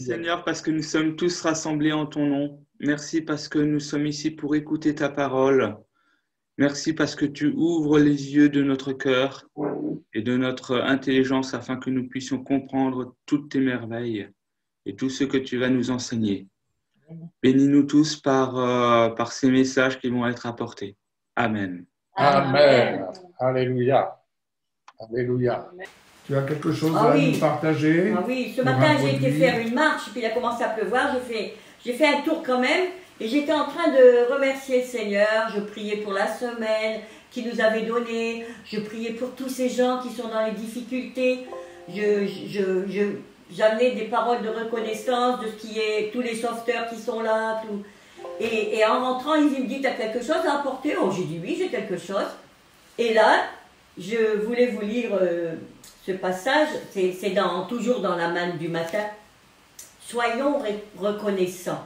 Seigneur parce que nous sommes tous rassemblés en ton nom. Merci parce que nous sommes ici pour écouter ta parole. Merci parce que tu ouvres les yeux de notre cœur et de notre intelligence afin que nous puissions comprendre toutes tes merveilles et tout ce que tu vas nous enseigner. Bénis-nous tous par ces messages qui vont être apportés. Amen. Amen. Alléluia. Alléluia. Tu as quelque chose à nous partager? Oui, ce matin j'ai été faire une marche, puis il a commencé à pleuvoir, j'ai fait un tour quand même, et j'étais en train de remercier le Seigneur, je priais pour la semaine qu'il nous avait donnée, je priais pour tous ces gens qui sont dans les difficultés, j'amenais des paroles de reconnaissance de ce qui est, tous les sauveteurs qui sont là, tout. Et en rentrant, il me dit, t'as quelque chose à apporter? Oh, j'ai dit oui, j'ai quelque chose. Et là, je voulais vous lire ce passage, c'est toujours dans la manne du matin. Soyons reconnaissants.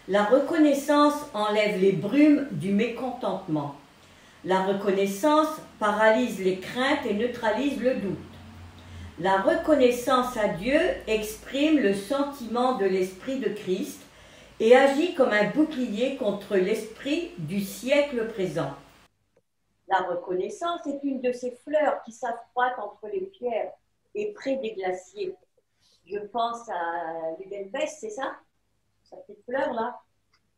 La reconnaissance enlève les brumes du mécontentement. La reconnaissance paralyse les craintes et neutralise le doute. La reconnaissance à Dieu exprime le sentiment de l'Esprit de Christ et agit comme un bouclier contre l'esprit du siècle présent. La reconnaissance est une de ces fleurs qui s'affroissent entre les pierres et près des glaciers. Je pense à l'Edelweiss, c'est ça? Cette petite fleur-là.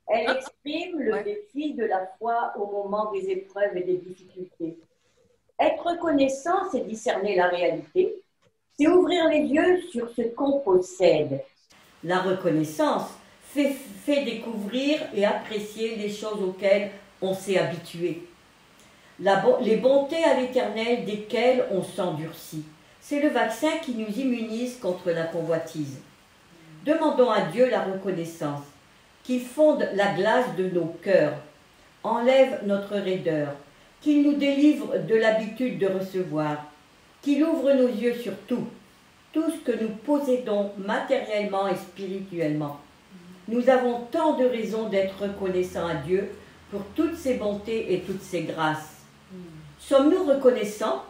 Elle exprime le défi de la foi au moment des épreuves et des difficultés. Être reconnaissant, c'est discerner la réalité, c'est ouvrir les yeux sur ce qu'on possède. La reconnaissance fait découvrir et apprécier les choses auxquelles on s'est habitué. Les bontés à l'Éternel desquelles on s'endurcit. C'est le vaccin qui nous immunise contre la convoitise. Demandons à Dieu la reconnaissance, qu'il fonde la glace de nos cœurs, enlève notre raideur, qu'il nous délivre de l'habitude de recevoir, qu'il ouvre nos yeux sur tout ce que nous possédons matériellement et spirituellement. Nous avons tant de raisons d'être reconnaissants à Dieu pour toutes ses bontés et toutes ses grâces. Sommes-nous reconnaissants?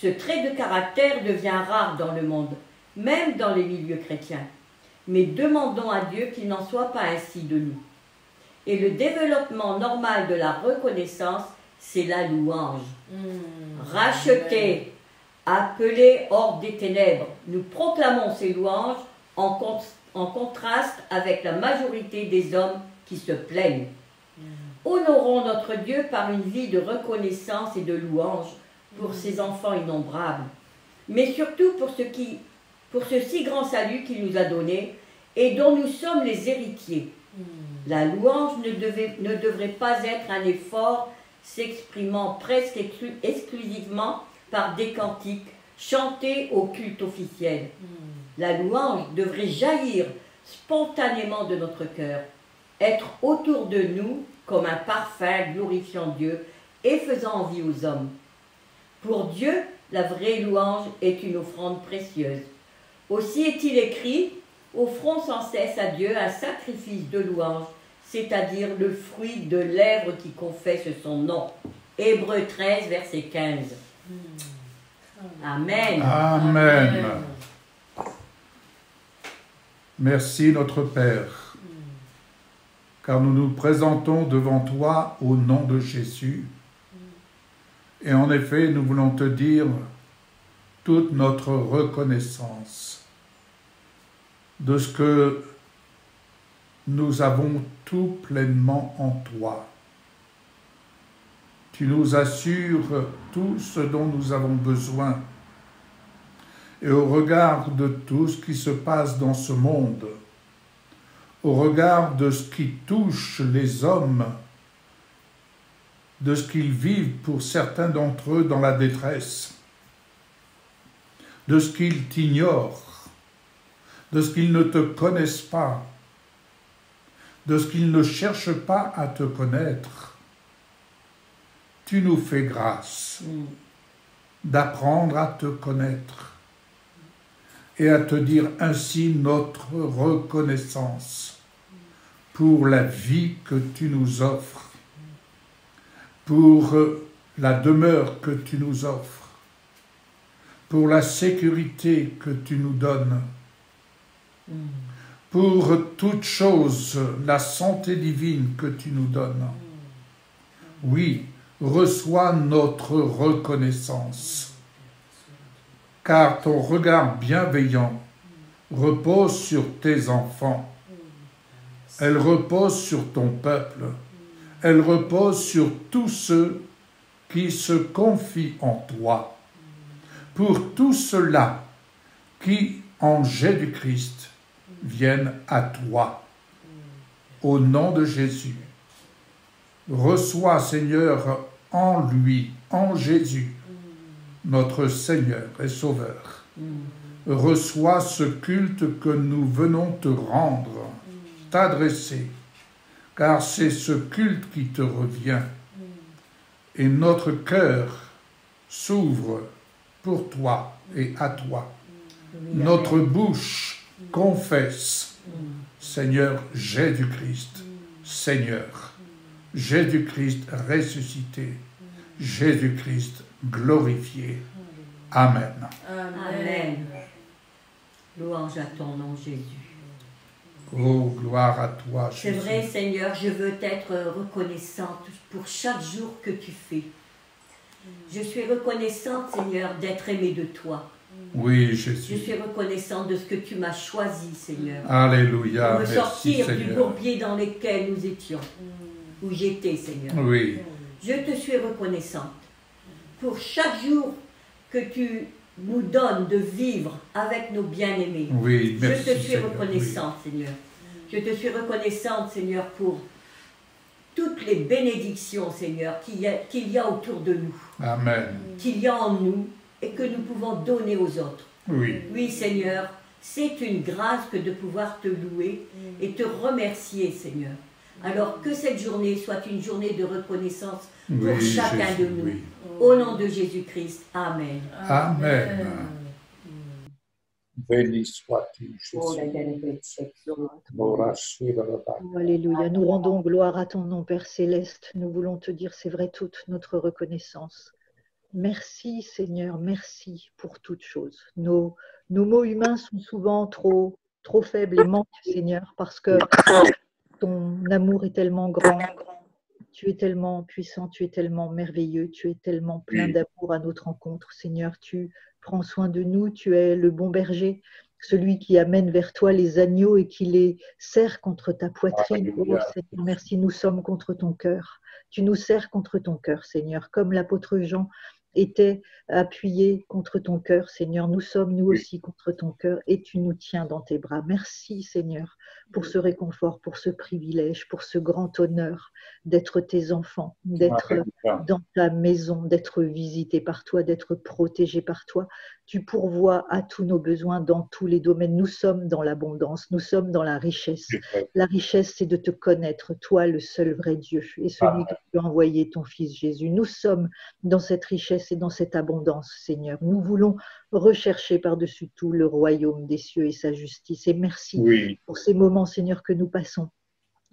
Ce trait de caractère devient rare dans le monde, même dans les milieux chrétiens. Mais demandons à Dieu qu'il n'en soit pas ainsi de nous. Et le développement normal de la reconnaissance, c'est la louange. Rachetés, appelés hors des ténèbres, nous proclamons ces louanges en contraste avec la majorité des hommes qui se plaignent. Honorons notre Dieu par une vie de reconnaissance et de louange pour ses enfants innombrables, mais surtout pour ce si grand salut qu'il nous a donné et dont nous sommes les héritiers. La louange ne devrait pas être un effort s'exprimant presque exclusivement par des cantiques chantés au culte officiel. La louange devrait jaillir spontanément de notre cœur, être autour de nous comme un parfum glorifiant Dieu et faisant envie aux hommes. Pour Dieu, la vraie louange est une offrande précieuse. Aussi est-il écrit, offrons sans cesse à Dieu un sacrifice de louange, c'est-à-dire le fruit de lèvres qui confessent son nom. Hébreux 13, verset 15. Amen. Amen. Merci notre Père, car nous nous présentons devant toi au nom de Jésus. Et en effet, nous voulons te dire toute notre reconnaissance de ce que nous avons tout pleinement en toi. Tu nous assures tout ce dont nous avons besoin. Et au regard de tout ce qui se passe dans ce monde, au regard de ce qui touche les hommes, de ce qu'ils vivent pour certains d'entre eux dans la détresse, de ce qu'ils t'ignorent, de ce qu'ils ne te connaissent pas, de ce qu'ils ne cherchent pas à te connaître, tu nous fais grâce d'apprendre à te connaître et à te dire ainsi notre reconnaissance pour la vie que tu nous offres, pour la demeure que tu nous offres, pour la sécurité que tu nous donnes, pour toute chose, la santé divine que tu nous donnes. Oui, reçois notre reconnaissance, car ton regard bienveillant repose sur tes enfants. Elle repose sur ton peuple. Elle repose sur tous ceux qui se confient en toi. Pour tous ceux-là qui, en Jésus-Christ, viennent à toi. Au nom de Jésus, reçois, Seigneur, en lui, en Jésus, notre Seigneur et Sauveur. Reçois ce culte que nous venons te rendre, t'adresser, car c'est ce culte qui te revient. Et notre cœur s'ouvre pour toi et à toi. Notre bouche confesse, Seigneur Jésus-Christ, Seigneur, Jésus-Christ ressuscité, Jésus-Christ glorifié. Amen. Amen. Louange à ton nom, Jésus. Oh, gloire à toi, C'est Jésus. vrai, Seigneur, je veux être reconnaissante pour chaque jour que tu fais. Je suis reconnaissante, Seigneur, d'être aimée de toi. Oui, Je Jésus. suis reconnaissante de ce que tu m'as choisi, Seigneur. Alléluia, Pour me merci, sortir du Seigneur. bourbier dans lequel nous étions, où j'étais, Seigneur. Oui, Je te suis reconnaissante pour chaque jour que tu nous donnes de vivre avec nos bien-aimés. oui, merci, Je te suis Seigneur. reconnaissante, Seigneur. Je te suis reconnaissante, Seigneur, pour toutes les bénédictions, Seigneur, qu'il y a autour de nous, Oui. Amen. qu'il y a en nous et que nous pouvons donner aux autres. Oui, Oui, Seigneur, c'est une grâce que de pouvoir te louer et te remercier, Seigneur. Alors que cette journée soit une journée de reconnaissance pour oui, chacun Jésus, de nous. oui. Au nom de Jésus-Christ. Amen. Amen. Béni sois-tu, Oh, la Jésus. bénédiction. Alléluia. Nous rendons gloire à ton nom, Père Céleste. Nous voulons te dire, c'est vrai, toute notre reconnaissance. Merci, Seigneur, merci pour toutes choses. Nos mots humains sont souvent trop faibles et manquent, Seigneur, parce que ton amour est tellement grand. Tu es tellement puissant, tu es tellement merveilleux, tu es tellement plein Oui. d'amour à notre rencontre. Seigneur, tu prends soin de nous, tu es le bon berger, celui qui amène vers toi les agneaux et qui les serre contre ta poitrine. Oh Alléluia. Seigneur, merci, nous sommes contre ton cœur. Tu nous serres contre ton cœur, Seigneur, comme l'apôtre Jean était appuyé contre ton cœur, Seigneur. Nous sommes, nous aussi, contre ton cœur et tu nous tiens dans tes bras. Merci, Seigneur, pour ce réconfort, pour ce privilège, pour ce grand honneur d'être tes enfants, d'être Alléluia. dans ta maison, d'être visité par toi, d'être protégé par toi. Tu pourvois à tous nos besoins dans tous les domaines. Nous sommes dans l'abondance, nous sommes dans la richesse. La richesse, c'est de te connaître, toi, le seul vrai Dieu, et celui que tu as envoyé, ton Fils Jésus. Nous sommes dans cette richesse et dans cette abondance, Seigneur. Nous voulons rechercher par-dessus tout le royaume des cieux et sa justice. Et merci Oui, pour ces moments, Seigneur, que nous passons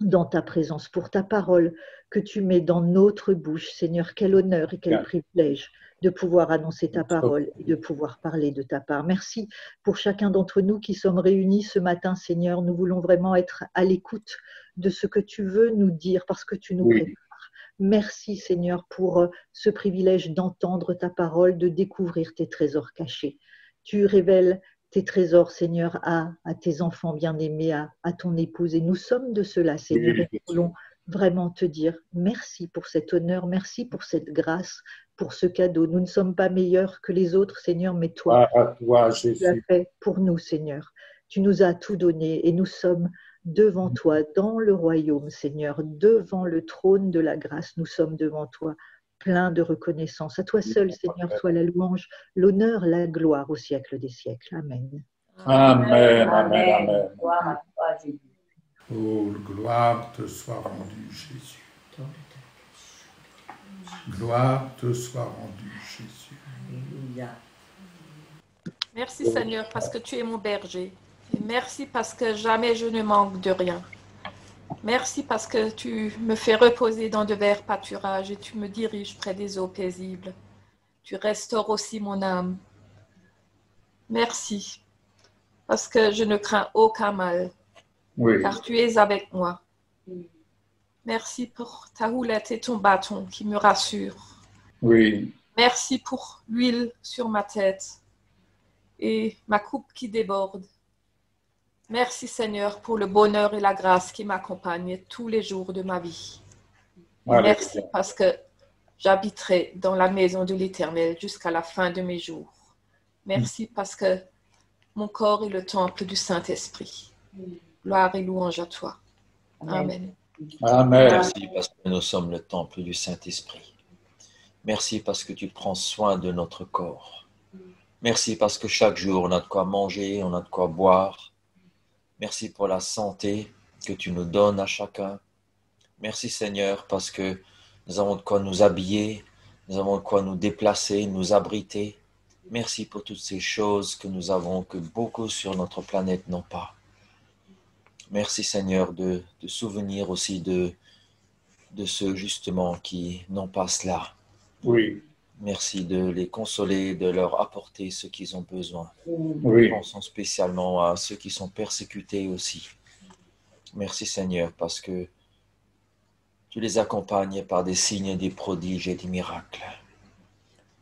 dans ta présence, pour ta parole que tu mets dans notre bouche. Seigneur, quel honneur et quel privilège de pouvoir annoncer ta parole et de pouvoir parler de ta part. Merci pour chacun d'entre nous qui sommes réunis ce matin, Seigneur. Nous voulons vraiment être à l'écoute de ce que tu veux nous dire parce que tu nous prépares. Merci, Seigneur, pour ce privilège d'entendre ta parole, de découvrir tes trésors cachés. Tu révèles tes trésors, Seigneur, à tes enfants bien-aimés, à ton épouse. Et nous sommes de cela, Seigneur, et nous voulons vraiment te dire merci pour cet honneur, merci pour cette grâce, pour ce cadeau. Nous ne sommes pas meilleurs que les autres, Seigneur, mais toi, tu as fait pour nous, Seigneur. Tu nous as tout donné et nous sommes devant toi, dans le royaume, Seigneur, devant le trône de la grâce. Nous sommes devant toi, plein de reconnaissance. À toi seul, Seigneur, soit la louange, l'honneur, la gloire au siècle des siècles. Amen. Amen, amen, amen. Gloire à toi, Jésus. Oh, gloire te soit rendue, Jésus. Gloire te soit rendue, Jésus. Alléluia. Merci Seigneur parce que tu es mon berger. Et merci parce que jamais je ne manque de rien. Merci parce que tu me fais reposer dans de verts pâturages et tu me diriges près des eaux paisibles. Tu restaures aussi mon âme. Merci. parce que je ne crains aucun mal, Oui. car tu es avec moi. Merci pour ta houlette et ton bâton qui me rassurent. Oui. Merci pour l'huile sur ma tête et ma coupe qui déborde. Merci Seigneur pour le bonheur et la grâce qui m'accompagnent tous les jours de ma vie. Merci parce que j'habiterai dans la maison de l'Éternel jusqu'à la fin de mes jours. Merci parce que mon corps est le temple du Saint-Esprit. Gloire et louange à toi. Amen. Amen. Merci parce que nous sommes le temple du Saint-Esprit. Merci parce que tu prends soin de notre corps. Merci parce que chaque jour, on a de quoi manger, on a de quoi boire. Merci pour la santé que tu nous donnes à chacun. Merci Seigneur parce que nous avons de quoi nous habiller, nous avons de quoi nous déplacer, nous abriter. Merci pour toutes ces choses que nous avons, que beaucoup sur notre planète n'ont pas. Merci Seigneur de souvenir aussi de ceux justement qui n'ont pas cela. Oui. Merci de les consoler, de leur apporter ce qu'ils ont besoin. Oui. Pensons spécialement à ceux qui sont persécutés aussi. Merci Seigneur parce que tu les accompagnes par des signes, des prodiges et des miracles.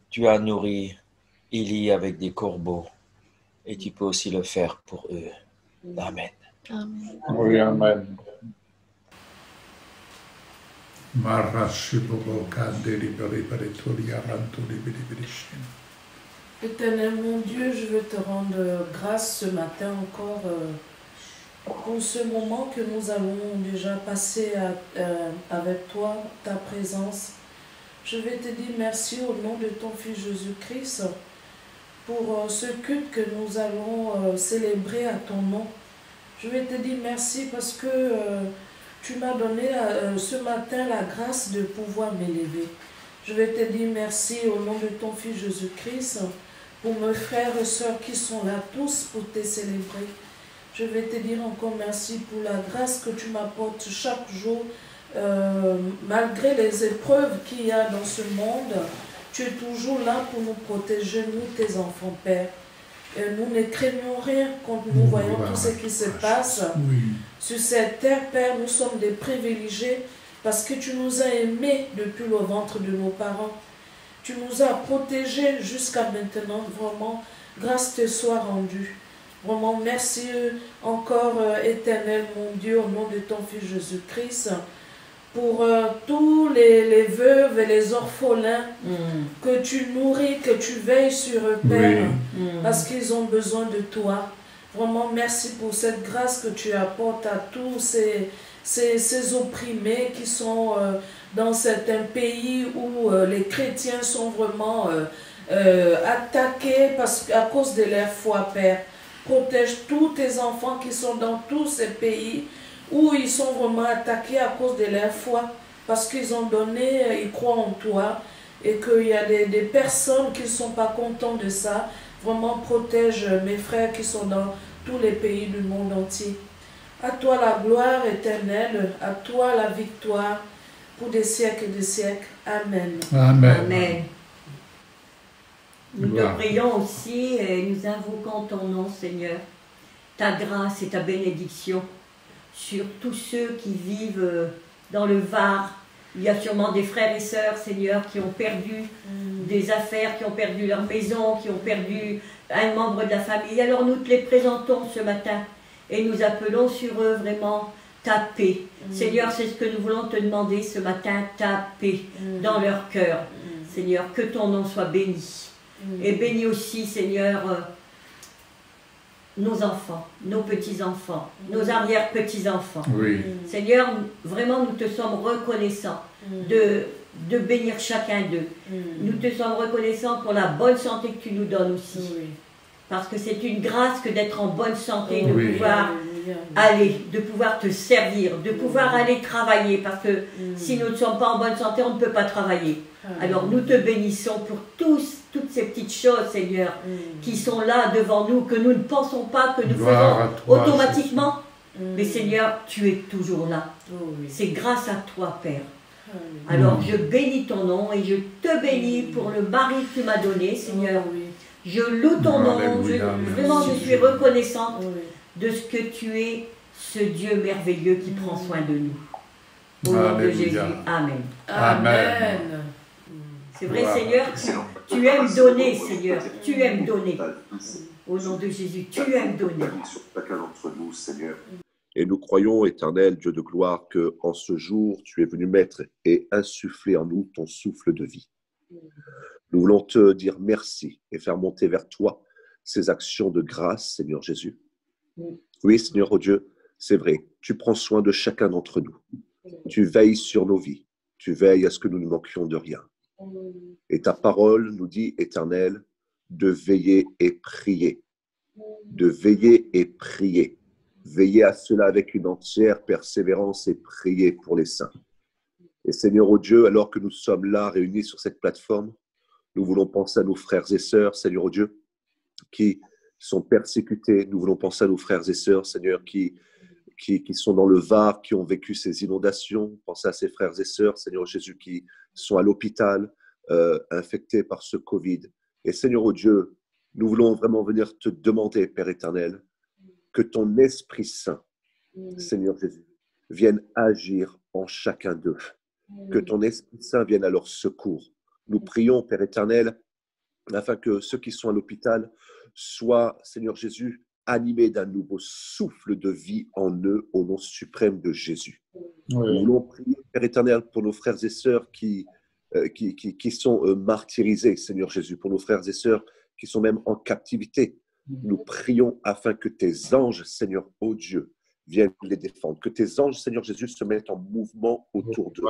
Tu as nourri Élie avec des corbeaux et tu peux aussi le faire pour eux. Amen. Amen. Oui, amen. Éternel mon Dieu, je veux te rendre grâce ce matin encore pour ce moment que nous allons déjà passer avec toi, ta présence. Je vais te dire merci au nom de ton Fils Jésus-Christ pour ce culte que nous allons célébrer à ton nom. Je vais te dire merci parce que tu m'as donné ce matin la grâce de pouvoir m'élever. Je vais te dire merci au nom de ton Fils Jésus-Christ pour mes frères et sœurs qui sont là tous pour te célébrer. Je vais te dire encore merci pour la grâce que tu m'apportes chaque jour. Malgré les épreuves qu'il y a dans ce monde, tu es toujours là pour nous protéger, nous tes enfants, Père. Et nous ne craignons rien quand nous voyons tout ce qui se passe. Oui. Sur cette terre, Père, nous sommes des privilégiés parce que tu nous as aimés depuis le ventre de nos parents. Tu nous as protégés jusqu'à maintenant. Vraiment, grâce te soit rendue. Vraiment, merci encore, éternel, mon Dieu, au nom de ton Fils Jésus-Christ, pour tous les veuves et les orphelins que tu nourris, que tu veilles sur eux, Père, parce qu'ils ont besoin de toi. Vraiment, merci pour cette grâce que tu apportes à tous ces opprimés qui sont dans certains pays où les chrétiens sont vraiment attaqués à cause de leur foi, Père. Protège tous tes enfants qui sont dans tous ces pays où ils sont vraiment attaqués à cause de leur foi, parce qu'ils ont donné, ils croient en toi, et qu'il y a des personnes qui ne sont pas contentes de ça. Vraiment protège mes frères qui sont dans tous les pays du monde entier. À toi la gloire éternelle, à toi la victoire, pour des siècles et des siècles. Amen. Amen. Amen. Nous Gloire. te prions aussi et nous invoquons ton nom, Seigneur, ta grâce et ta bénédiction sur tous ceux qui vivent dans le Var. Il y a sûrement des frères et sœurs, Seigneur, qui ont perdu des affaires, qui ont perdu leur maison, qui ont perdu un membre de la famille. Alors nous te les présentons ce matin et nous appelons sur eux vraiment ta paix. Seigneur, c'est ce que nous voulons te demander ce matin, ta paix dans leur cœur. Seigneur, que ton nom soit béni. Et bénis aussi, Seigneur, nos enfants, nos petits-enfants, nos arrière-petits-enfants. Oui. Seigneur, vraiment, nous te sommes reconnaissants de bénir chacun d'eux. Nous te sommes reconnaissants pour la bonne santé que tu nous donnes aussi. Parce que c'est une grâce que d'être en bonne santé, de pouvoir aller, de pouvoir te servir, de pouvoir aller travailler. Parce que si nous ne sommes pas en bonne santé, on ne peut pas travailler. Alors nous te bénissons pour toutes ces petites choses, Seigneur, qui sont là devant nous, que nous ne pensons pas, que nous faisons automatiquement. Mais Seigneur, tu es toujours là. C'est grâce à toi, Père. Alors je bénis ton nom et je te bénis pour le mari que tu m'as donné, Seigneur. Je loue ton nom. Alléluia, Vraiment, je merci. suis reconnaissante Oui. de ce que tu es, ce Dieu merveilleux qui prend soin de nous. Au nom de Alléluia. Jésus. Amen. Amen. C'est vrai, Voilà. Seigneur, tu aimes donner, Seigneur. Tu aimes donner. Au nom de Jésus, tu aimes donner. Sur chacun d'entre nous, Seigneur. Et nous croyons, éternel Dieu de gloire, que en ce jour, tu es venu mettre et insuffler en nous ton souffle de vie. Nous voulons te dire merci et faire monter vers toi ces actions de grâce, Seigneur Jésus. Oui, Seigneur, oh Dieu, c'est vrai, tu prends soin de chacun d'entre nous. Tu veilles sur nos vies. Tu veilles à ce que nous ne manquions de rien. Et ta parole nous dit, éternel, de veiller et prier. De veiller et prier. Veiller à cela avec une entière persévérance et prier pour les saints. Et Seigneur, oh Dieu, alors que nous sommes là réunis sur cette plateforme, nous voulons penser à nos frères et sœurs, Seigneur, oh Dieu, qui sont persécutés. Nous voulons penser à nos frères et sœurs, Seigneur, qui sont dans le Var, qui ont vécu ces inondations. Pensez à ces frères et sœurs, Seigneur Jésus, qui sont à l'hôpital, infectés par ce Covid. Et Seigneur, oh Dieu, nous voulons vraiment venir te demander, Père éternel, que ton Esprit Saint, Seigneur Jésus, vienne agir en chacun d'eux. Que ton Esprit Saint vienne à leur secours. Nous prions, Père éternel, afin que ceux qui sont à l'hôpital soient, Seigneur Jésus, animés d'un nouveau souffle de vie en eux, au nom suprême de Jésus. Nous voulons prier, Père éternel, pour nos frères et sœurs qui sont martyrisés, Seigneur Jésus, pour nos frères et sœurs qui sont même en captivité. Nous prions afin que tes anges, Seigneur, ô Dieu, viennent les défendre. Que tes anges, Seigneur Jésus, se mettent en mouvement autour d'eux.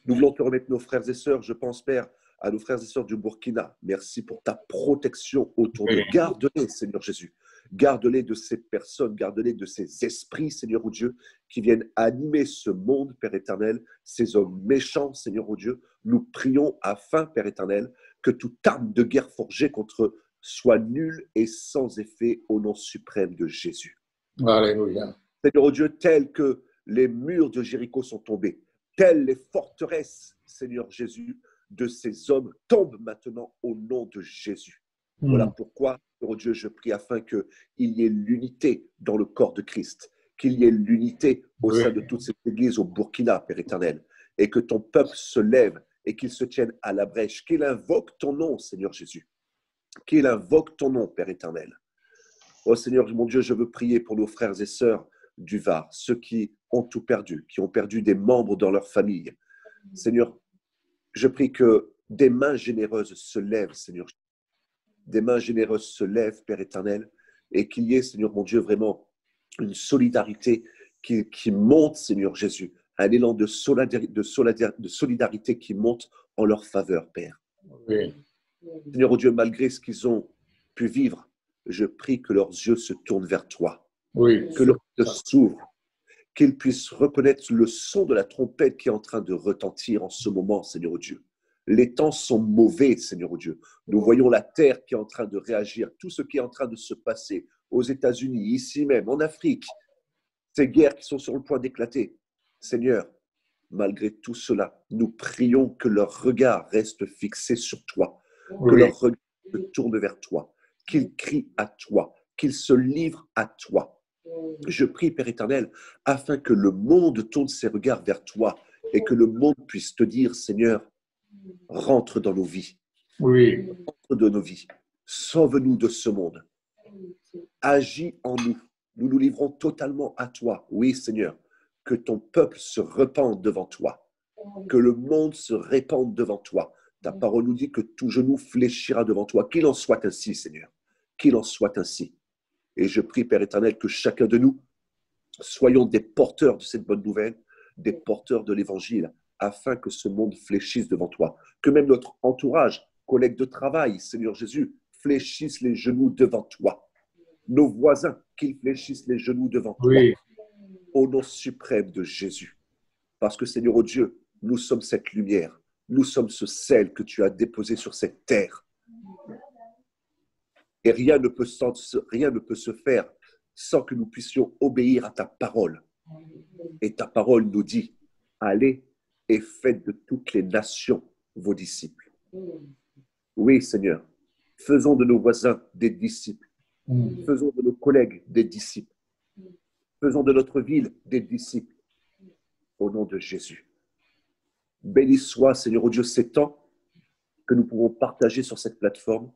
Nous voulons te remettre nos frères et sœurs, je pense, Père, à nos frères et sœurs du Burkina. Merci pour ta protection autour d'eux. Garde-les, Seigneur Jésus. Garde-les de ces personnes, garde-les de ces esprits, Seigneur, ô Dieu, qui viennent animer ce monde, Père éternel, ces hommes méchants, Seigneur, ô Dieu. Nous prions afin, Père éternel, que toute arme de guerre forgée contre eux soit nulle et sans effet au nom suprême de Jésus. Alléluia. Seigneur, ô Dieu, tel que les murs de Jéricho sont tombés, telles les forteresses, Seigneur Jésus, de ces hommes tombent maintenant au nom de Jésus. Voilà pourquoi, Seigneur Dieu, je prie afin qu'il y ait l'unité dans le corps de Christ, qu'il y ait l'unité au sein de toute cette église au Burkina, Père éternel, et que ton peuple se lève et qu'il se tienne à la brèche, qu'il invoque ton nom, Seigneur Jésus, qu'il invoque ton nom, Père éternel. Oh Seigneur, mon Dieu, je veux prier pour nos frères et sœurs du Var, ceux qui ont tout perdu, qui ont perdu des membres dans leur famille. Seigneur, je prie que des mains généreuses se lèvent, Seigneur. Des mains généreuses se lèvent, Père éternel, et qu'il y ait, Seigneur mon Dieu, vraiment une solidarité qui monte, Seigneur Jésus, un élan de solidarité qui monte en leur faveur, Père. Oui. Seigneur oh Dieu, malgré ce qu'ils ont pu vivre, je prie que leurs yeux se tournent vers toi, Oui. que leurs yeux s'ouvrent, qu'ils puissent reconnaître le son de la trompette qui est en train de retentir en ce moment, Seigneur oh Dieu. Les temps sont mauvais, Seigneur oh Dieu. Nous voyons la terre qui est en train de réagir, tout ce qui est en train de se passer aux États-Unis, ici même, en Afrique, ces guerres qui sont sur le point d'éclater. Seigneur, malgré tout cela, nous prions que leur regard reste fixé sur toi, que leur regard se tourne vers toi, qu'ils crient à toi, qu'ils se livrent à toi. Je prie, Père éternel, afin que le monde tourne ses regards vers toi et que le monde puisse te dire, Seigneur, rentre dans nos vies. Oui. Rentre dans nos vies. Sauve-nous de ce monde. Agis en nous. Nous nous livrons totalement à toi. Oui, Seigneur, que ton peuple se repente devant toi. Que le monde se répande devant toi. Ta parole nous dit que tout genou fléchira devant toi. Qu'il en soit ainsi, Seigneur. Qu'il en soit ainsi. Et je prie, Père éternel, que chacun de nous soyons des porteurs de cette bonne nouvelle, des porteurs de l'évangile, afin que ce monde fléchisse devant toi. Que même notre entourage, collègues de travail, Seigneur Jésus, fléchissent les genoux devant toi. Nos voisins, qu'ils fléchissent les genoux devant toi. Au nom suprême de Jésus. Parce que, Seigneur, oh Dieu, nous sommes cette lumière. Nous sommes ce sel que tu as déposé sur cette terre. Et rien ne peut se faire sans que nous puissions obéir à ta parole. Et ta parole nous dit, allez et faites de toutes les nations vos disciples. Oui, Seigneur, Faisons de nos voisins des disciples. Faisons de nos collègues des disciples. Faisons de notre ville des disciples. Au nom de Jésus. Béni soit, Seigneur oh Dieu, ces temps que nous pouvons partager sur cette plateforme.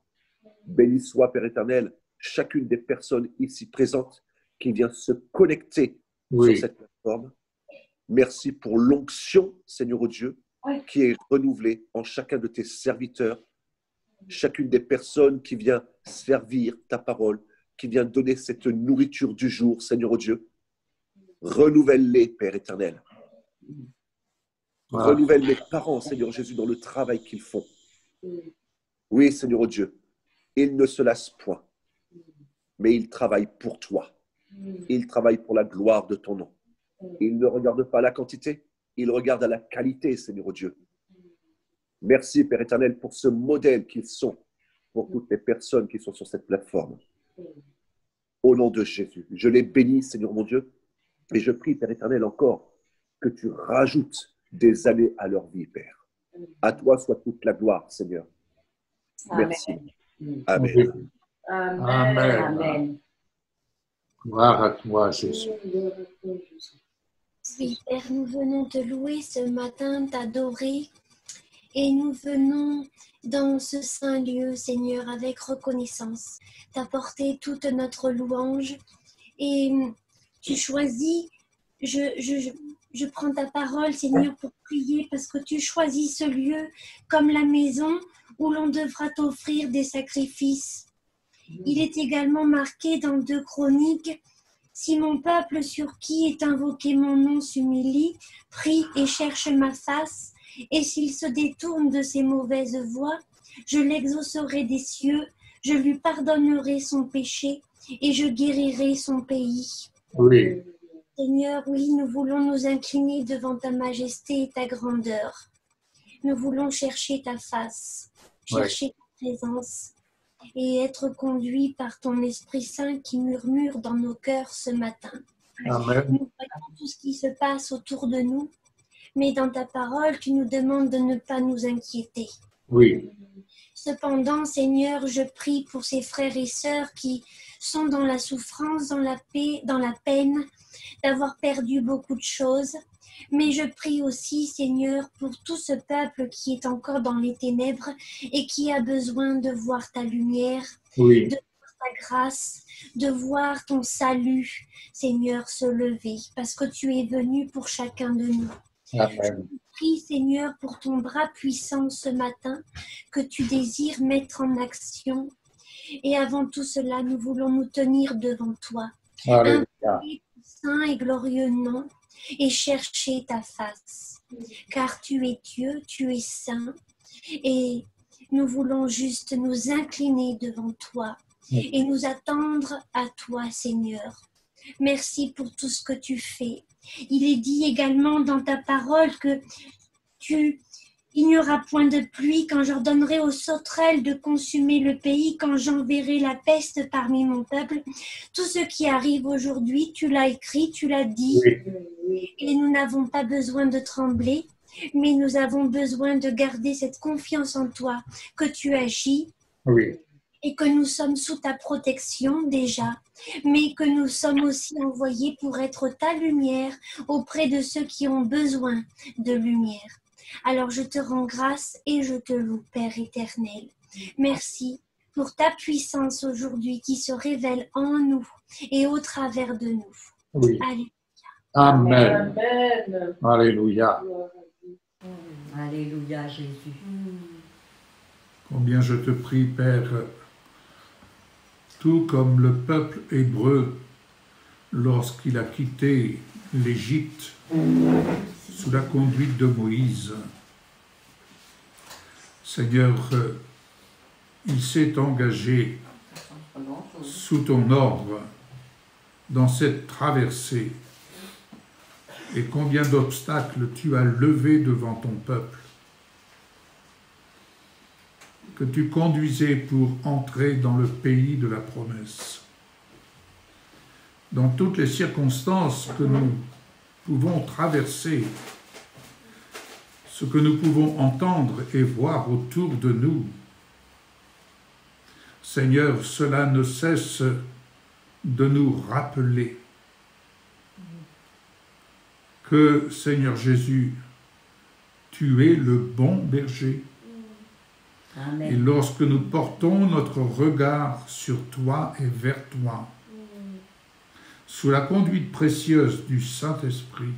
Béni soit, Père éternel, chacune des personnes ici présentes qui vient se connecter sur cette plateforme. Merci pour l'onction, Seigneur oh Dieu, qui est renouvelée en chacun de tes serviteurs, chacune des personnes qui vient servir ta parole, qui vient donner cette nourriture du jour, Seigneur oh Dieu. Renouvelle-les, Père éternel. Renouvelle les parents, Seigneur Jésus, dans le travail qu'ils font. Oui, Seigneur oh Dieu, ils ne se lassent point, mais ils travaillent pour toi. Ils travaillent pour la gloire de ton nom. Ils ne regardent pas la quantité, ils regardent à la qualité, Seigneur oh Dieu. Merci, Père éternel, pour ce modèle qu'ils sont pour toutes les personnes qui sont sur cette plateforme. Au nom de Jésus, je les bénis, Seigneur mon Dieu, et je prie, Père éternel, encore que tu rajoutes des années à leur vie, Père. À toi soit toute la gloire, Seigneur. Merci. Amen. Amen. Amen. Gloire à toi, Jésus. Oui, Père, nous venons te louer ce matin, t'adorer, et nous venons dans ce saint lieu, Seigneur, avec reconnaissance, t'apporter toute notre louange, et tu choisis, je prends ta parole, Seigneur, pour prier, parce que tu choisis ce lieu comme la maison où l'on devra t'offrir des sacrifices. Il est également marqué dans 2 Chroniques, « Si mon peuple sur qui est invoqué mon nom s'humilie, prie et cherche ma face, et s'il se détourne de ses mauvaises voies, je l'exaucerai des cieux, je lui pardonnerai son péché, et je guérirai son pays. » Oui. Seigneur, oui, nous voulons nous incliner devant ta majesté et ta grandeur. Nous voulons chercher ta face, chercher ta présence et être conduits par ton Esprit Saint qui murmure dans nos cœurs ce matin. Amen. Nous voyons tout ce qui se passe autour de nous, mais dans ta parole, tu nous demandes de ne pas nous inquiéter. Oui. Cependant, Seigneur, je prie pour ces frères et sœurs qui sont dans la souffrance, dans la paix, dans la peine, d'avoir perdu beaucoup de choses. Mais je prie aussi, Seigneur, pour tout ce peuple qui est encore dans les ténèbres et qui a besoin de voir ta lumière, Oui. de voir ta grâce, de voir ton salut, Seigneur, se lever, parce que tu es venu pour chacun de nous. Amen. Je prie, Seigneur, pour ton bras puissant ce matin, que tu désires mettre en action. Et avant tout cela, nous voulons nous tenir devant toi. Alléluia. Invoquer ton saint et glorieux nom et chercher ta face. Car tu es Dieu, tu es saint. Et nous voulons juste nous incliner devant toi et nous attendre à toi, Seigneur. Merci pour tout ce que tu fais. Il est dit également dans ta parole que il n'y aura point de pluie quand j'ordonnerai aux sauterelles de consumer le pays, quand j'enverrai la peste parmi mon peuple. Tout ce qui arrive aujourd'hui, tu l'as écrit, tu l'as dit. Oui. Et nous n'avons pas besoin de trembler, mais nous avons besoin de garder cette confiance en toi, que tu agis. Oui. Et que nous sommes sous ta protection déjà, mais que nous sommes aussi envoyés pour être ta lumière auprès de ceux qui ont besoin de lumière. Alors je te rends grâce et je te loue, Père éternel. Merci pour ta puissance aujourd'hui qui se révèle en nous et au travers de nous. Oui. Alléluia. Amen. Amen. Alléluia. Alléluia, Jésus. Combien je te prie, Père, tout comme le peuple hébreu, lorsqu'il a quitté l'Égypte sous la conduite de Moïse, Seigneur, il s'est engagé sous ton ordre dans cette traversée. Et combien d'obstacles tu as levés devant ton peuple, que tu conduisais pour entrer dans le pays de la promesse. Dans toutes les circonstances que nous pouvons traverser, ce que nous pouvons entendre et voir autour de nous, Seigneur, cela ne cesse de nous rappeler que, Seigneur Jésus, tu es le bon berger. Amen. Et lorsque nous portons notre regard sur toi et vers toi, sous la conduite précieuse du Saint-Esprit,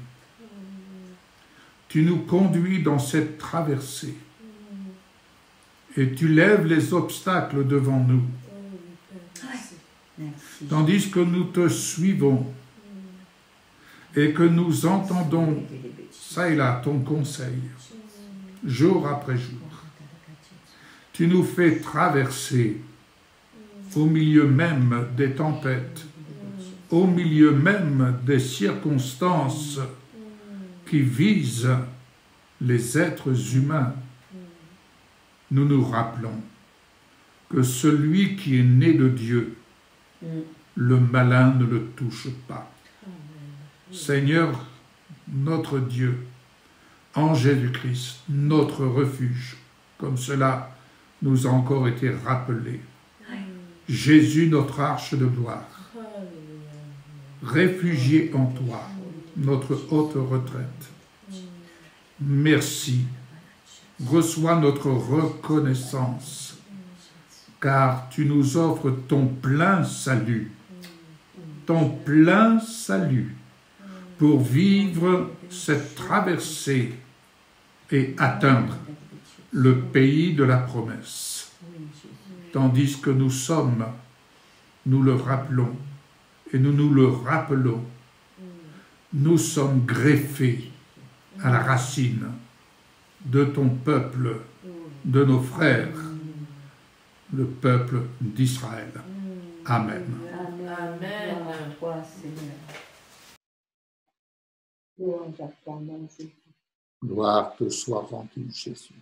tu nous conduis dans cette traversée et tu lèves les obstacles devant nous, tandis que nous te suivons et que nous entendons ça et là ton conseil, jour après jour. Tu nous fais traverser au milieu même des tempêtes, au milieu même des circonstances qui visent les êtres humains. Nous nous rappelons que celui qui est né de Dieu, le malin ne le touche pas. Seigneur, notre Dieu, en Jésus-Christ, notre refuge, comme cela nous a encore été rappelé. Jésus, notre arche de gloire, réfugié en toi, notre haute retraite. Merci. Reçois notre reconnaissance, car tu nous offres ton plein salut, pour vivre cette traversée et atteindre le pays de la promesse. Tandis que nous sommes, nous le rappelons, et nous nous le rappelons, nous sommes greffés à la racine de ton peuple, de nos frères, le peuple d'Israël. Amen. Amen. Gloire te soit rendue, Jésus.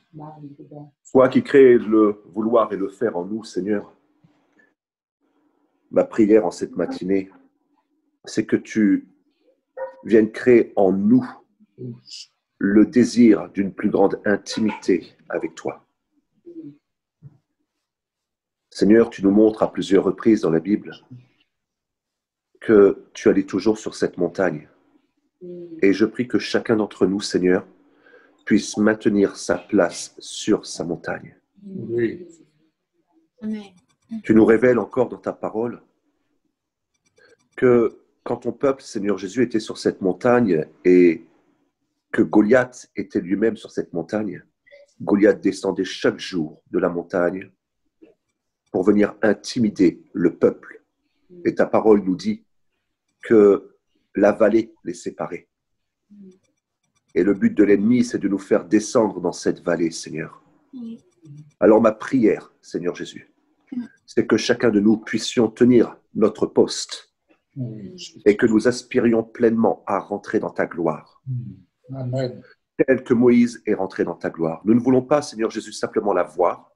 Toi qui crées le vouloir et le faire en nous, Seigneur, ma prière en cette matinée, c'est que tu viennes créer en nous le désir d'une plus grande intimité avec toi. Seigneur, tu nous montres à plusieurs reprises dans la Bible que tu allais toujours sur cette montagne. Et je prie que chacun d'entre nous, Seigneur, puisse maintenir sa place sur sa montagne. Oui. Amen. Tu nous révèles encore dans ta parole que quand ton peuple, Seigneur Jésus, était sur cette montagne et que Goliath était lui-même sur cette montagne, Goliath descendait chaque jour de la montagne pour venir intimider le peuple. Et ta parole nous dit que la vallée les séparait. Et le but de l'ennemi, c'est de nous faire descendre dans cette vallée, Seigneur. Alors ma prière, Seigneur Jésus, c'est que chacun de nous puissions tenir notre poste et que nous aspirions pleinement à rentrer dans ta gloire. Amen. Tel que Moïse est rentré dans ta gloire. Nous ne voulons pas, Seigneur Jésus, simplement la voir,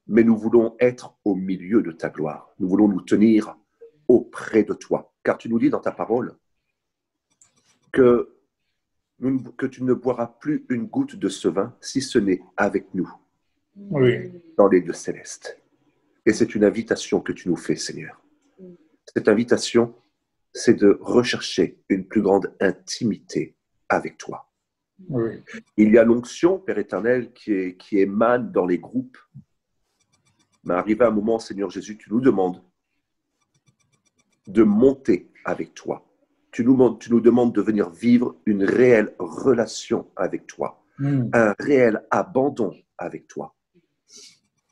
mais nous voulons être au milieu de ta gloire. Nous voulons nous tenir auprès de toi. Car tu nous dis dans ta parole que tu ne boiras plus une goutte de ce vin si ce n'est avec nous dans les lieux célestes. Et c'est une invitation que tu nous fais, Seigneur. Cette invitation, c'est de rechercher une plus grande intimité avec toi. Il y a l'onction, Père éternel, qui émane dans les groupes. Mais arrivé à un moment, Seigneur Jésus, tu nous demandes de monter avec toi. Tu nous demandes de venir vivre une réelle relation avec toi, un réel abandon avec toi.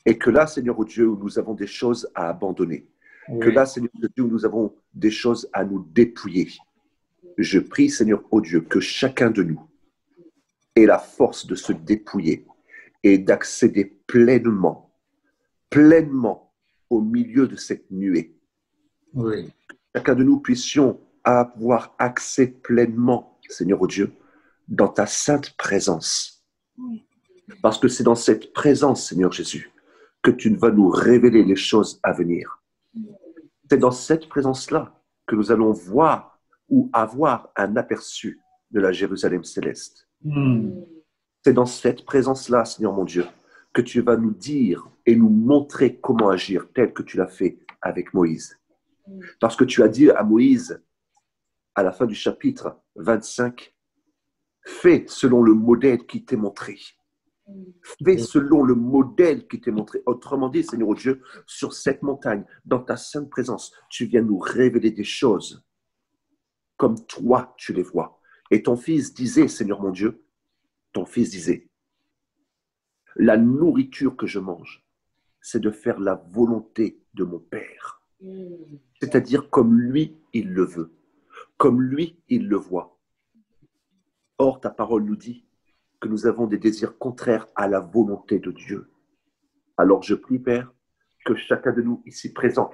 Et que là, Seigneur oh Dieu, où nous avons des choses à abandonner, que là, Seigneur oh Dieu, où nous avons des choses à nous dépouiller, je prie, Seigneur oh Dieu, que chacun de nous ait la force de se dépouiller et d'accéder pleinement au milieu de cette nuée. Chacun de nous puissions avoir accès pleinement, Seigneur oh Dieu, dans ta sainte présence. Parce que c'est dans cette présence, Seigneur Jésus, que tu vas nous révéler les choses à venir. C'est dans cette présence-là que nous allons voir ou avoir un aperçu de la Jérusalem céleste. C'est dans cette présence-là, Seigneur mon Dieu, que tu vas nous dire et nous montrer comment agir tel que tu l'as fait avec Moïse. Parce que tu as dit à Moïse, à la fin du chapitre 25, fais selon le modèle qui t'est montré. Fais selon le modèle qui t'est montré. Autrement dit, Seigneur Dieu, sur cette montagne, dans ta sainte présence, tu viens nous révéler des choses comme toi tu les vois. Et ton fils disait, Seigneur mon Dieu, ton fils disait, la nourriture que je mange, c'est de faire la volonté de mon Père. C'est-à-dire comme lui, il le veut, comme lui, il le voit. Or, ta parole nous dit que nous avons des désirs contraires à la volonté de Dieu. Alors je prie, Père, que chacun de nous ici présents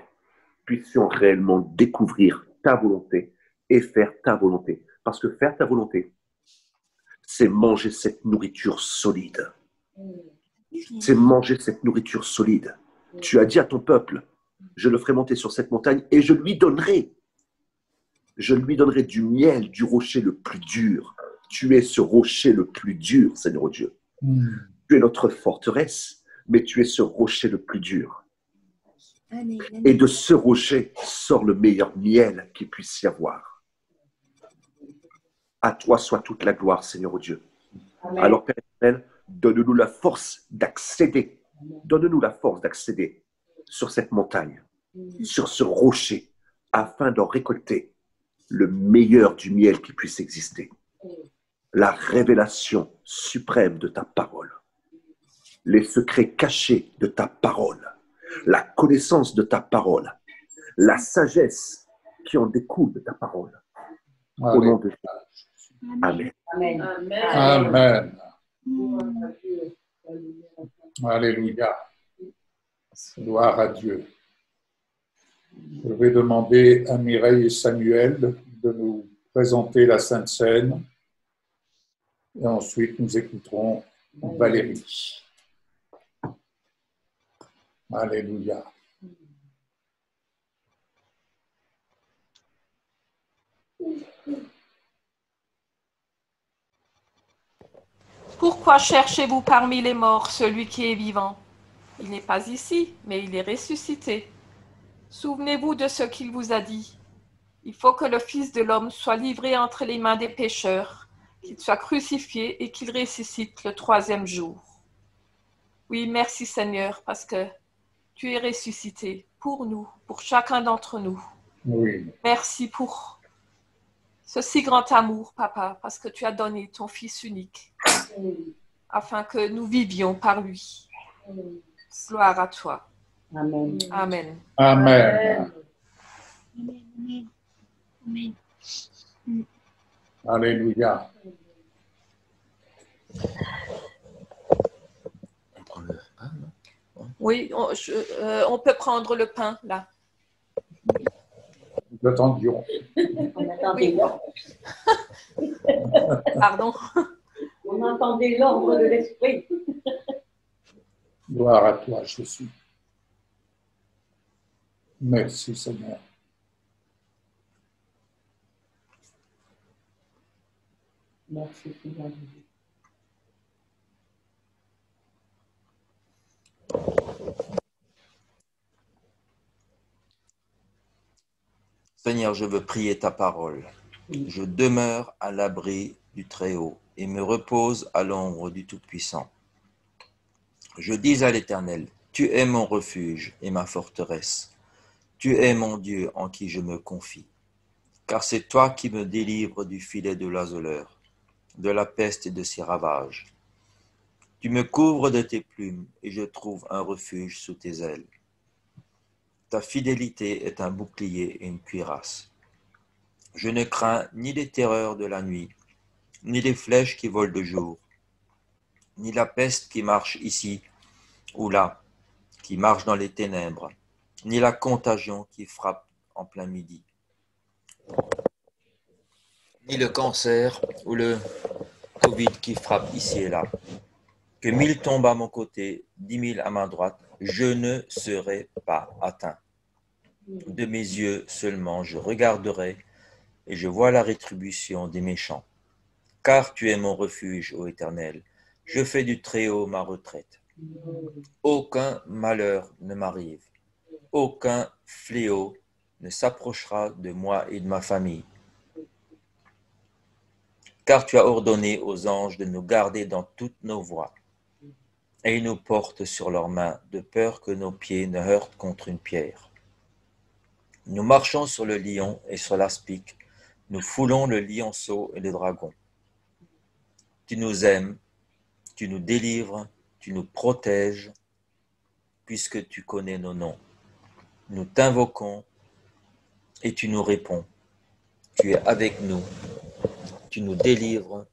puissions réellement découvrir ta volonté et faire ta volonté. Parce que faire ta volonté, c'est manger cette nourriture solide. C'est manger cette nourriture solide. Tu as dit à ton peuple, je le ferai monter sur cette montagne et je lui donnerai du miel du rocher le plus dur. Tu es ce rocher le plus dur, Seigneur Dieu. Tu es notre forteresse, mais tu es ce rocher le plus dur. Et de ce rocher sort le meilleur miel qu'il puisse y avoir. À toi soit toute la gloire, Seigneur Dieu. Amen. Alors, Père éternel, donne-nous la force d'accéder. Donne-nous la force d'accéder sur cette montagne, sur ce rocher, afin d'en récolter le meilleur du miel qui puisse exister. La révélation suprême de ta parole. Les secrets cachés de ta parole. La connaissance de ta parole. La sagesse qui en découle de ta parole. Au nom de Jésus. Amen. Amen. Amen. Alléluia. Gloire à Dieu. Je vais demander à Mireille et Samuel de nous présenter la Sainte Seine. Et ensuite, nous écouterons Valérie. Alléluia. Pourquoi cherchez-vous parmi les morts celui qui est vivant? Il n'est pas ici, mais il est ressuscité. Souvenez-vous de ce qu'il vous a dit. Il faut que le Fils de l'homme soit livré entre les mains des pécheurs, qu'il soit crucifié et qu'il ressuscite le 3e jour. Oui, merci Seigneur, parce que tu es ressuscité pour nous, pour chacun d'entre nous. Oui. Merci pour ce si grand amour, Papa, parce que tu as donné ton Fils unique, afin que nous vivions par lui. Gloire à toi. Amen. Amen. Amen. Amen. Alléluia. On prend le pain, non? Oui, on peut prendre le pain, là. Nous attendions. On attendait l'ordre. Pardon. On entendait l'ordre de l'Esprit. Gloire à toi, Jésus. Merci, Seigneur. Merci, Seigneur Jésus. Seigneur, je veux prier ta parole. Je demeure à l'abri du Très-Haut et me repose à l'ombre du Tout-Puissant. Je dis à l'Éternel, tu es mon refuge et ma forteresse. Tu es mon Dieu en qui je me confie. Car c'est toi qui me délivres du filet de l'asoleur, de la peste et de ses ravages. Tu me couvres de tes plumes et je trouve un refuge sous tes ailes. Ta fidélité est un bouclier et une cuirasse. Je ne crains ni les terreurs de la nuit, ni les flèches qui volent de jour, ni la peste qui marche ici ou là, qui marche dans les ténèbres, ni la contagion qui frappe en plein midi, ni le cancer ou le Covid qui frappe ici et là. Que 1000 tombent à mon côté, 10 000 à ma droite, je ne serai pas atteint. De mes yeux seulement je regarderai et je vois la rétribution des méchants. Car tu es mon refuge, ô Éternel, je fais du Très-Haut ma retraite. Aucun malheur ne m'arrive. Aucun fléau ne s'approchera de moi et de ma famille. Car tu as ordonné aux anges de nous garder dans toutes nos voies. Et ils nous portent sur leurs mains, de peur que nos pieds ne heurtent contre une pierre. Nous marchons sur le lion et sur l'aspic. Nous foulons le lionceau et le dragon. Tu nous aimes, tu nous délivres, tu nous protèges, puisque tu connais nos noms. Nous t'invoquons et tu nous réponds. Tu es avec nous, tu nous délivres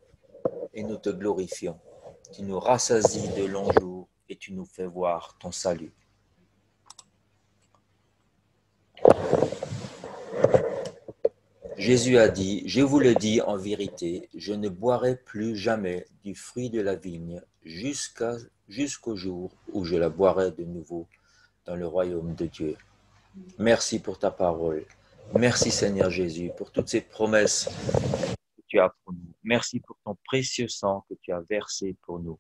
et nous te glorifions. Tu nous rassasies de longs jours et tu nous fais voir ton salut. Jésus a dit, je vous le dis en vérité, je ne boirai plus jamais du fruit de la vigne jusqu'au jour où je la boirai de nouveau dans le royaume de Dieu. Merci pour ta parole. Merci Seigneur Jésus pour toutes ces promesses que tu as pour nous. Merci pour ton précieux sang que tu as versé pour nous,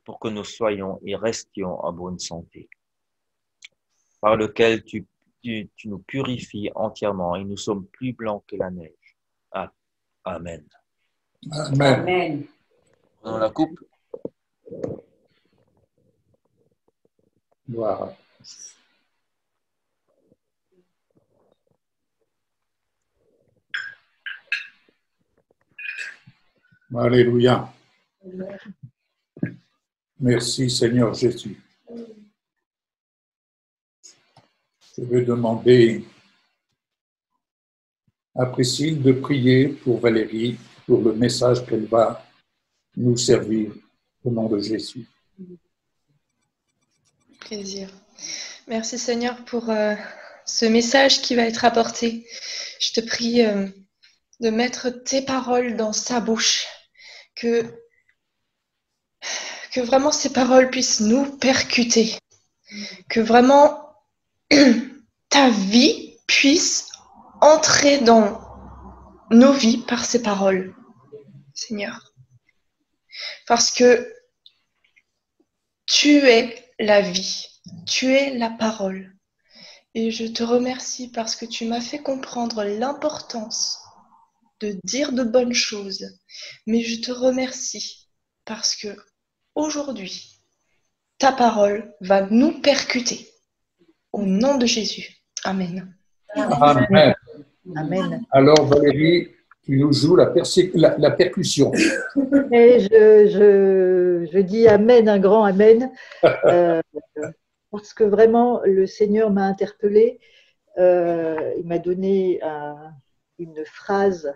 pour que nous soyons et restions en bonne santé, par lequel tu nous purifies entièrement et nous sommes plus blancs que la neige. Amen. Amen. Amen. Prenons la coupe. Voilà. Alléluia. Merci Seigneur Jésus. Je vais demander à Priscille de prier pour Valérie, pour le message qu'elle va nous servir au nom de Jésus. Plaisir. Merci Seigneur pour ce message qui va être apporté. Je te prie de mettre tes paroles dans sa bouche, que vraiment ces paroles puissent nous percuter, que vraiment ta vie puisse entrer dans nos vies par ces paroles, Seigneur. Parce que tu es la vie, tu es la parole. Et je te remercie parce que tu m'as fait comprendre l'importance de dire de bonnes choses. Mais je te remercie parce que aujourd'hui, ta parole va nous percuter. Au nom de Jésus. Amen. Amen. Amen. Alors Valérie, tu nous joues la percussion. Et je dis Amen, un grand Amen, parce que vraiment le Seigneur m'a interpellée. Il m'a donné une phrase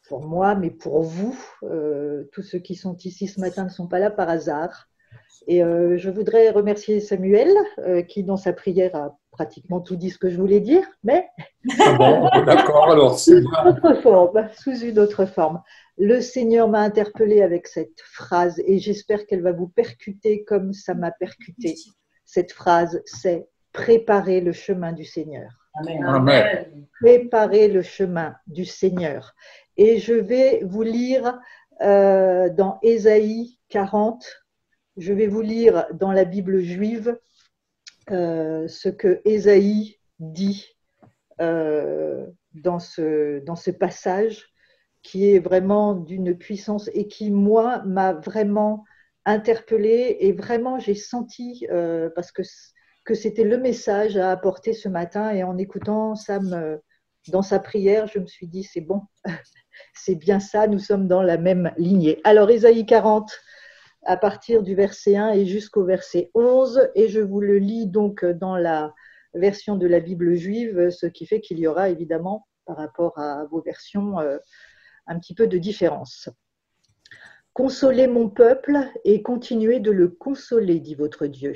pour moi, mais pour vous. Tous ceux qui sont ici ce matin ne sont pas là par hasard. Et je voudrais remercier Samuel, qui dans sa prière a pratiquement tout dit ce que je voulais dire, mais Bon, d'accord, alors sous une autre forme. Le Seigneur m'a interpellée avec cette phrase et j'espère qu'elle va vous percuter comme ça m'a percuté. Cette phrase, c'est « Préparer le chemin du Seigneur ». Amen. Préparer le chemin du Seigneur. Et je vais vous lire dans Ésaïe 40, je vais vous lire dans la Bible juive ce que Ésaïe dit dans ce passage qui est vraiment d'une puissance et qui, moi, m'a vraiment interpellée et vraiment j'ai senti, parce que c'était le message à apporter ce matin et en écoutant Sam dans sa prière, je me suis dit c'est bon, c'est bien ça, nous sommes dans la même lignée. Alors Ésaïe 40, à partir du verset 1 et jusqu'au verset 11, et je vous le lis donc dans la version de la Bible juive, ce qui fait qu'il y aura évidemment, par rapport à vos versions, un petit peu de différence. « Consolez mon peuple et continuez de le consoler, dit votre Dieu.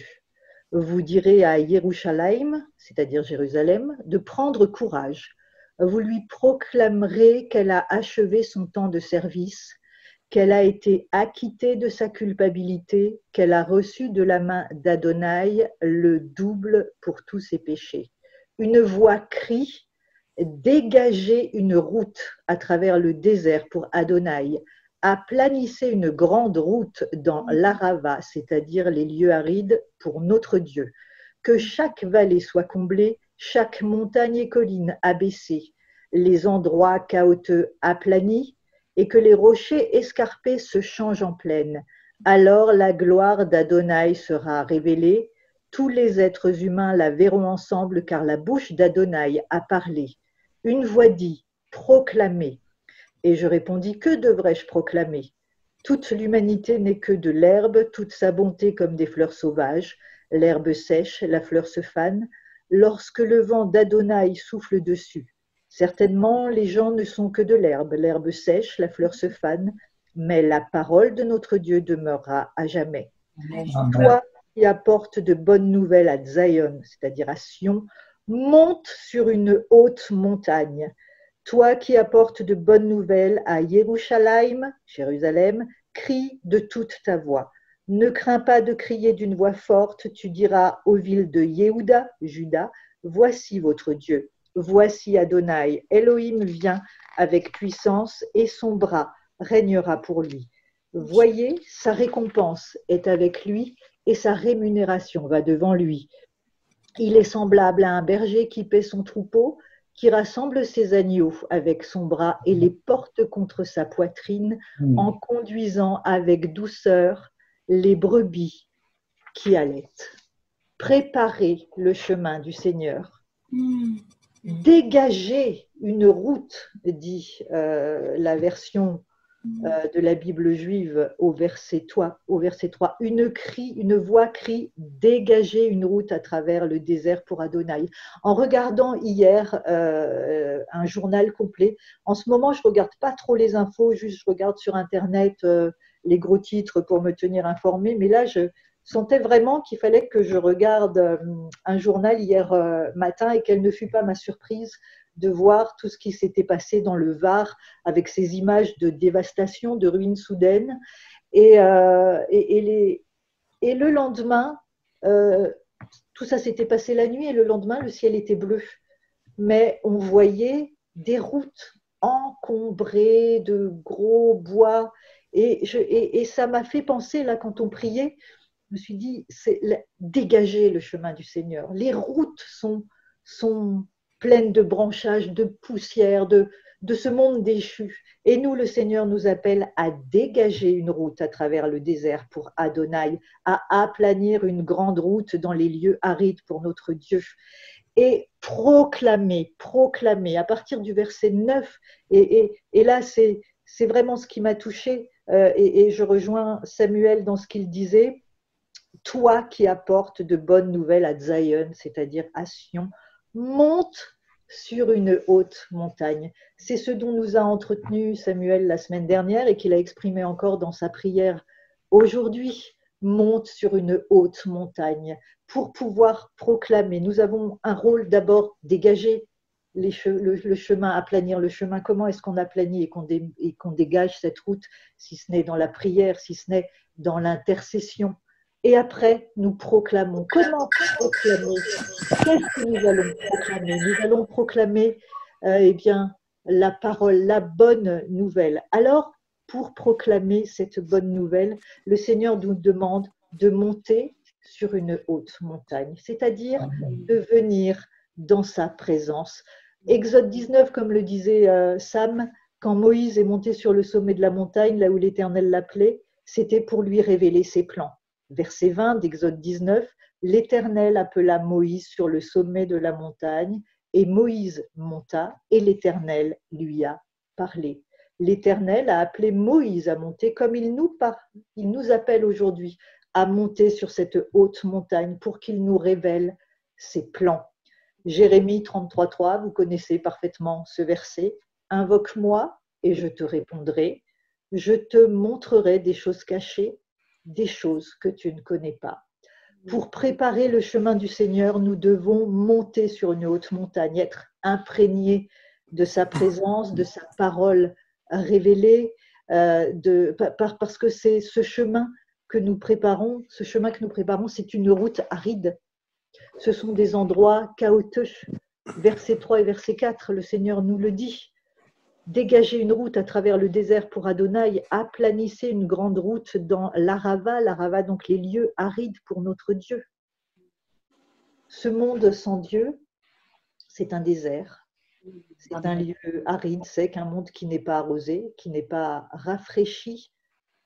Vous direz à Yerushalayim, c'est-à-dire Jérusalem, de prendre courage. Vous lui proclamerez qu'elle a achevé son temps de service, qu'elle a été acquittée de sa culpabilité, qu'elle a reçu de la main d'Adonai le double pour tous ses péchés. Une voix crie, dégagez une route à travers le désert pour Adonai, aplanissez une grande route dans l'Arava, c'est-à-dire les lieux arides, pour notre Dieu. Que chaque vallée soit comblée, chaque montagne et colline abaissée, les endroits chaotiques aplanis, et que les rochers escarpés se changent en plaine. Alors la gloire d'Adonai sera révélée, tous les êtres humains la verront ensemble, car la bouche d'Adonai a parlé. Une voix dit, proclamez. Et je répondis, que devrais-je proclamer? Toute l'humanité n'est que de l'herbe, toute sa bonté comme des fleurs sauvages. L'herbe sèche, la fleur se fane, lorsque le vent d'Adonai souffle dessus. Certainement, les gens ne sont que de l'herbe sèche, la fleur se fane, mais la parole de notre Dieu demeurera à jamais. Amen. Toi qui apportes de bonnes nouvelles à Zion, c'est-à-dire à Sion, monte sur une haute montagne. Toi qui apportes de bonnes nouvelles à Yerushalayim, Jérusalem, crie de toute ta voix. Ne crains pas de crier d'une voix forte, tu diras aux villes de Yehuda, Juda, voici votre Dieu. Voici Adonai, Elohim vient avec puissance et son bras régnera pour lui. Voyez, sa récompense est avec lui et sa rémunération va devant lui. Il est semblable à un berger qui paie son troupeau, qui rassemble ses agneaux avec son bras et les porte contre sa poitrine en conduisant avec douceur les brebis qui allaitent. Préparez le chemin du Seigneur. Dégagez une route, dit la version de la Bible juive au verset 3. Une voix crie, dégagez une route à travers le désert pour Adonai. En regardant hier un journal complet, en ce moment je ne regarde pas trop les infos, juste je regarde sur Internet les gros titres pour me tenir informée, mais là je sentais vraiment qu'il fallait que je regarde un journal hier matin et quelle ne fut pas ma surprise de voir tout ce qui s'était passé dans le Var avec ces images de dévastation, de ruines soudaines. Et le lendemain, tout ça s'était passé la nuit et le lendemain, le ciel était bleu. Mais on voyait des routes encombrées de gros bois. Et ça m'a fait penser, là, quand on priait, je me suis dit, c'est dégager le chemin du Seigneur. Les routes sont pleines de branchages, de poussière, de ce monde déchu. Et nous, le Seigneur nous appelle à dégager une route à travers le désert pour Adonai, à aplanir une grande route dans les lieux arides pour notre Dieu. Et proclamer, à partir du verset 9, et là, c'est vraiment ce qui m'a touchée, et je rejoins Samuel dans ce qu'il disait. Toi qui apportes de bonnes nouvelles à Zion, c'est-à-dire à Sion, monte sur une haute montagne. C'est ce dont nous a entretenu Samuel la semaine dernière et qu'il a exprimé encore dans sa prière aujourd'hui. Monte sur une haute montagne pour pouvoir proclamer. Nous avons un rôle d'abord dégager le chemin, aplanir le chemin. Comment est-ce qu'on aplanit et qu'on dégage cette route, si ce n'est dans la prière, si ce n'est dans l'intercession? Et après, nous proclamons. Comment proclamer? Qu'est-ce que nous allons proclamer? Nous allons proclamer la parole, la bonne nouvelle. Alors, pour proclamer cette bonne nouvelle, le Seigneur nous demande de monter sur une haute montagne, c'est-à-dire de venir dans sa présence. Exode 19, comme le disait Sam, quand Moïse est monté sur le sommet de la montagne, là où l'Éternel l'appelait, c'était pour lui révéler ses plans. Verset 20 d'Exode 19, l'Éternel appela Moïse sur le sommet de la montagne et Moïse monta et l'Éternel lui a parlé. L'Éternel a appelé Moïse à monter comme il nous appelle aujourd'hui à monter sur cette haute montagne pour qu'il nous révèle ses plans. Jérémie 33,3, vous connaissez parfaitement ce verset. Invoque-moi et je te répondrai. Je te montrerai des choses cachées, des choses que tu ne connais pas. Pour préparer le chemin du Seigneur, nous devons monter sur une haute montagne, être imprégnés de sa présence, de sa parole révélée, parce que c'est ce chemin que nous préparons, c'est une route aride. Ce sont des endroits chaotiques. Verset 3 et verset 4, le Seigneur nous le dit. dégagez une route à travers le désert pour Adonai, aplanissez une grande route dans l'Arava, donc les lieux arides pour notre Dieu. Ce monde sans Dieu, c'est un désert, c'est un lieu aride, sec, un monde qui n'est pas arrosé, qui n'est pas rafraîchi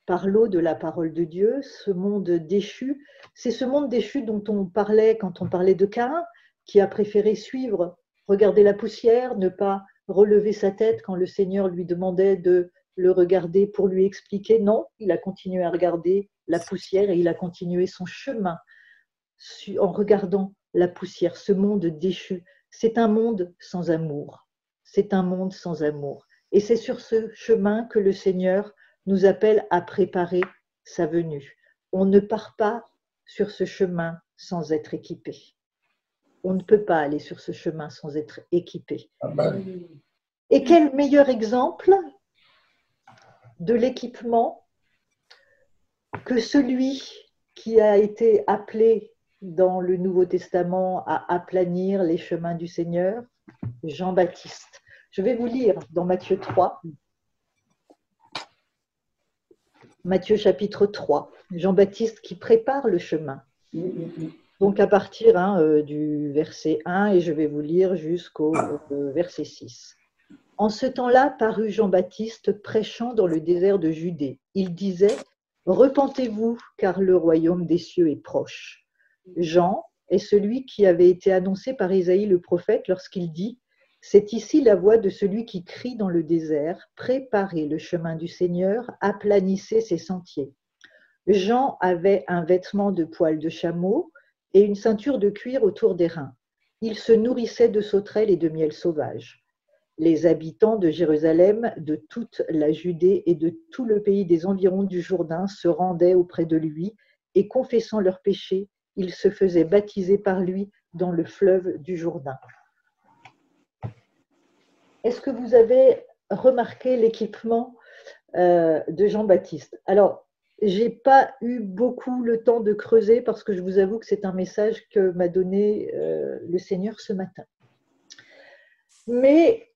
par l'eau de la parole de Dieu, ce monde déchu. C'est ce monde déchu dont on parlait quand on parlait de Caïn, qui a préféré suivre, regarder la poussière, ne pas relever sa tête quand le Seigneur lui demandait de le regarder pour lui expliquer. Non, il a continué à regarder la poussière et il a continué son chemin en regardant la poussière, ce monde déchu. C'est un monde sans amour. C'est un monde sans amour. Et c'est sur ce chemin que le Seigneur nous appelle à préparer sa venue. On ne part pas sur ce chemin sans être équipé. On ne peut pas aller sur ce chemin sans être équipé. Amen. Et quel meilleur exemple de l'équipement que celui qui a été appelé dans le Nouveau Testament à aplanir les chemins du Seigneur, Jean-Baptiste. Je vais vous lire dans Matthieu 3. Matthieu chapitre 3, Jean-Baptiste qui prépare le chemin. Donc à partir du verset 1, et je vais vous lire jusqu'au verset 6. En ce temps-là parut Jean-Baptiste prêchant dans le désert de Judée. Il disait « Repentez-vous, car le royaume des cieux est proche. » Jean est celui qui avait été annoncé par Isaïe le prophète lorsqu'il dit « C'est ici la voix de celui qui crie dans le désert, préparez le chemin du Seigneur, aplanissez ses sentiers. » Jean avait un vêtement de poil de chameau et une ceinture de cuir autour des reins. Il se nourrissait de sauterelles et de miel sauvage. Les habitants de Jérusalem, de toute la Judée et de tout le pays des environs du Jourdain se rendaient auprès de lui et confessant leurs péchés, ils se faisaient baptiser par lui dans le fleuve du Jourdain. Est-ce que vous avez remarqué l'équipement de Jean-Baptiste? Alors, je n'ai pas eu beaucoup le temps de creuser parce que je vous avoue que c'est un message que m'a donné le Seigneur ce matin. Mais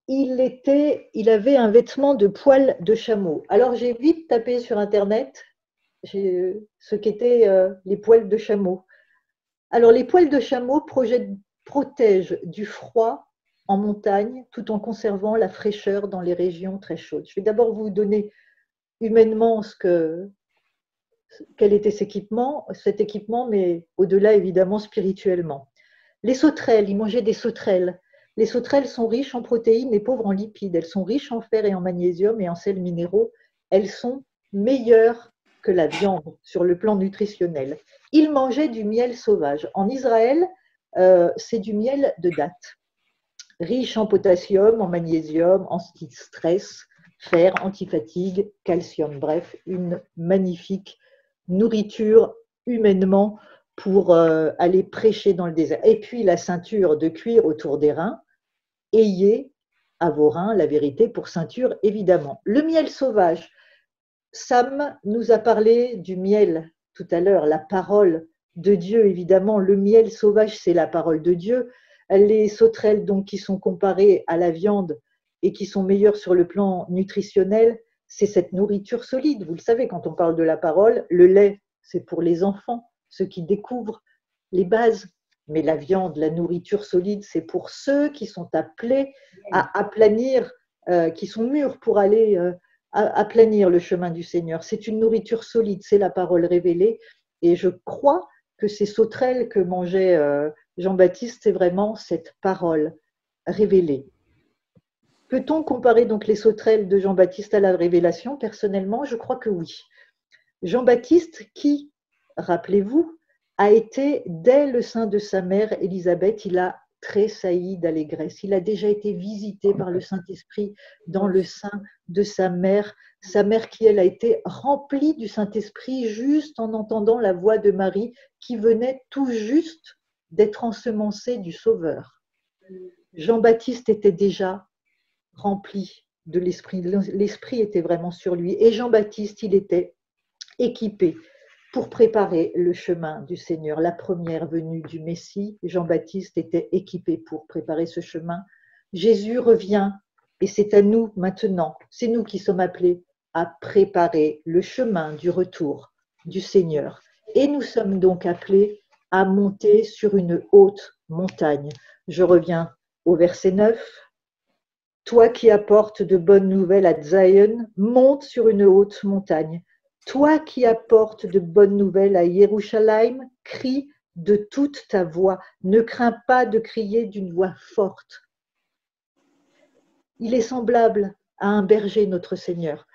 il avait un vêtement de poil de chameau. Alors, j'ai vite tapé sur Internet ce qu'étaient les poils de chameau. Alors, les poils de chameau protègent du froid en montagne tout en conservant la fraîcheur dans les régions très chaudes. Je vais d'abord vous donner humainement quel était cet équipement, mais au-delà évidemment spirituellement. Les sauterelles, ils mangeaient des sauterelles. Les sauterelles sont riches en protéines et pauvres en lipides. Elles sont riches en fer et en magnésium et en sels minéraux. Elles sont meilleures que la viande sur le plan nutritionnel. Ils mangeaient du miel sauvage. En Israël, c'est du miel de date, riche en potassium, en magnésium, anti-stress, fer, antifatigue, calcium. Bref, une magnifique nourriture humainement pour aller prêcher dans le désert. Et puis la ceinture de cuir autour des reins. Ayez à vos reins la vérité pour ceinture, évidemment. Le miel sauvage. Sam nous a parlé du miel tout à l'heure, la parole de Dieu, évidemment. Le miel sauvage, c'est la parole de Dieu. Les sauterelles, donc, qui sont comparées à la viande et qui sont meilleures sur le plan nutritionnel, c'est cette nourriture solide. Vous le savez, quand on parle de la parole, le lait, c'est pour les enfants, ceux qui découvrent les bases. Mais la viande, la nourriture solide, c'est pour ceux qui sont appelés à aplanir, qui sont mûrs pour aller aplanir le chemin du Seigneur. C'est une nourriture solide, c'est la parole révélée. Et je crois que ces sauterelles que mangeait Jean-Baptiste, c'est vraiment cette parole révélée. Peut-on comparer donc les sauterelles de Jean-Baptiste à la révélation? Personnellement, je crois que oui. Jean-Baptiste qui, rappelez-vous, a été, dès le sein de sa mère Élisabeth, il a tressailli d'allégresse. Il a déjà été visité par le Saint-Esprit dans le sein de sa mère qui, elle, a été remplie du Saint-Esprit juste en entendant la voix de Marie qui venait tout juste d'être ensemencée du Sauveur. Jean-Baptiste était déjà rempli de l'Esprit. L'Esprit était vraiment sur lui. Et Jean-Baptiste, il était équipé pour préparer le chemin du Seigneur, la première venue du Messie. Jean-Baptiste était équipé pour préparer ce chemin. Jésus revient Et c'est à nous maintenant, c'est nous qui sommes appelés à préparer le chemin du retour du Seigneur. Et nous sommes donc appelés à monter sur une haute montagne. Je reviens au verset 9. Toi qui apportes de bonnes nouvelles à Zion, monte sur une haute montagne. Toi qui apportes de bonnes nouvelles à Yerushalayim, crie de toute ta voix. Ne crains pas de crier d'une voix forte. Il est semblable à un berger, notre Seigneur.